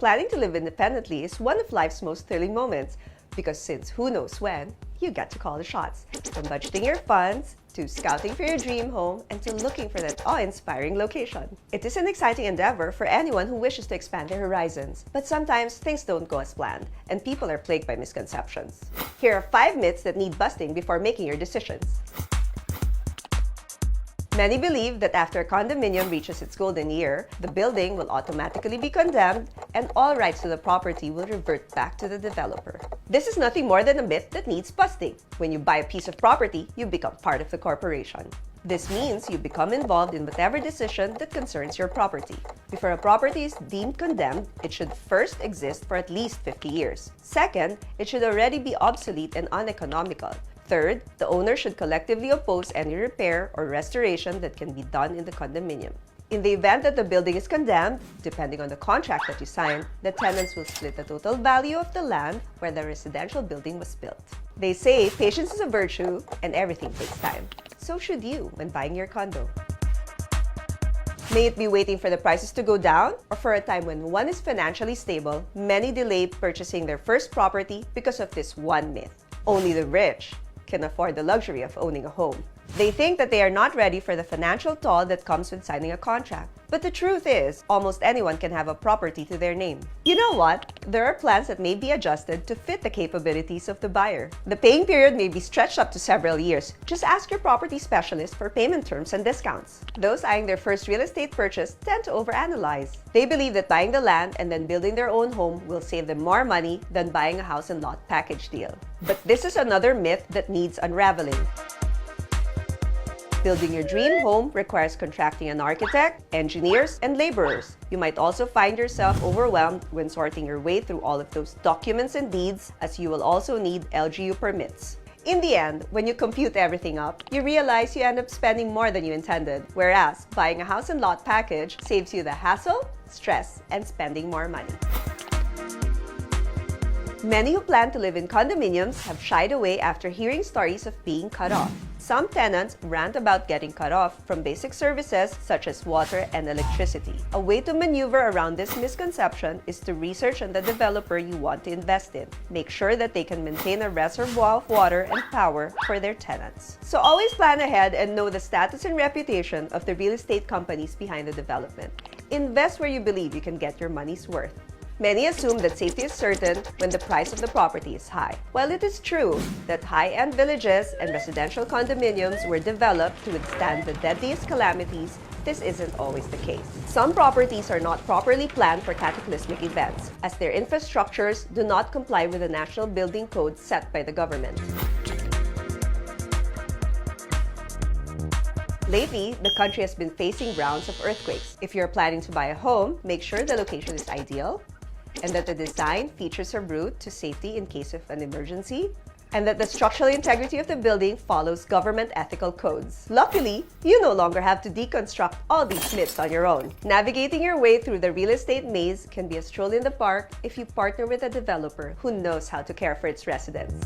Planning to live independently is one of life's most thrilling moments because since who knows when, you get to call the shots. From budgeting your funds, to scouting for your dream home, and to looking for that awe-inspiring location. It is an exciting endeavor for anyone who wishes to expand their horizons. But sometimes things don't go as planned, and people are plagued by misconceptions. Here are 5 myths that need busting before making your decisions. Many believe that after a condominium reaches its golden year, the building will automatically be condemned and all rights to the property will revert back to the developer. This is nothing more than a myth that needs busting. When you buy a piece of property, you become part of the corporation. This means you become involved in whatever decision that concerns your property. Before a property is deemed condemned, it should first exist for at least 50 years. Second, it should already be obsolete and uneconomical. Third, the owner should collectively oppose any repair or restoration that can be done in the condominium. In the event that the building is condemned, depending on the contract that you sign, the tenants will split the total value of the land where the residential building was built. They say patience is a virtue and everything takes time. So should you when buying your condo. May it be waiting for the prices to go down or for a time when one is financially stable, many delay purchasing their first property because of this one myth. Only the rich can afford the luxury of owning a home. They think that they are not ready for the financial toll that comes with signing a contract. But the truth is, almost anyone can have a property to their name. You know what? There are plans that may be adjusted to fit the capabilities of the buyer. The paying period may be stretched up to several years. Just ask your property specialist for payment terms and discounts. Those eyeing their first real estate purchase tend to overanalyze. They believe that buying the land and then building their own home will save them more money than buying a house and lot package deal. But this is another myth that needs unraveling. Building your dream home requires contracting an architect, engineers, and laborers. You might also find yourself overwhelmed when sorting your way through all of those documents and deeds, as you will also need LGU permits. In the end, when you compute everything up, you realize you end up spending more than you intended, whereas buying a house and lot package saves you the hassle, stress, and spending more money. Many who plan to live in condominiums have shied away after hearing stories of being cut off. Some tenants rant about getting cut off from basic services such as water and electricity. A way to maneuver around this misconception is to research on the developer you want to invest in. Make sure that they can maintain a reservoir of water and power for their tenants. So always plan ahead and know the status and reputation of the real estate companies behind the development. Invest where you believe you can get your money's worth. Many assume that safety is certain when the price of the property is high. While it is true that high-end villages and residential condominiums were developed to withstand the deadliest calamities, this isn't always the case. Some properties are not properly planned for cataclysmic events, as their infrastructures do not comply with the national building code set by the government. Lately, the country has been facing rounds of earthquakes. If you're planning to buy a home, make sure the location is ideal, and that the design features a route to safety in case of an emergency, and that the structural integrity of the building follows government ethical codes. Luckily, you no longer have to deconstruct all these myths on your own. Navigating your way through the real estate maze can be a stroll in the park if you partner with a developer who knows how to care for its residents.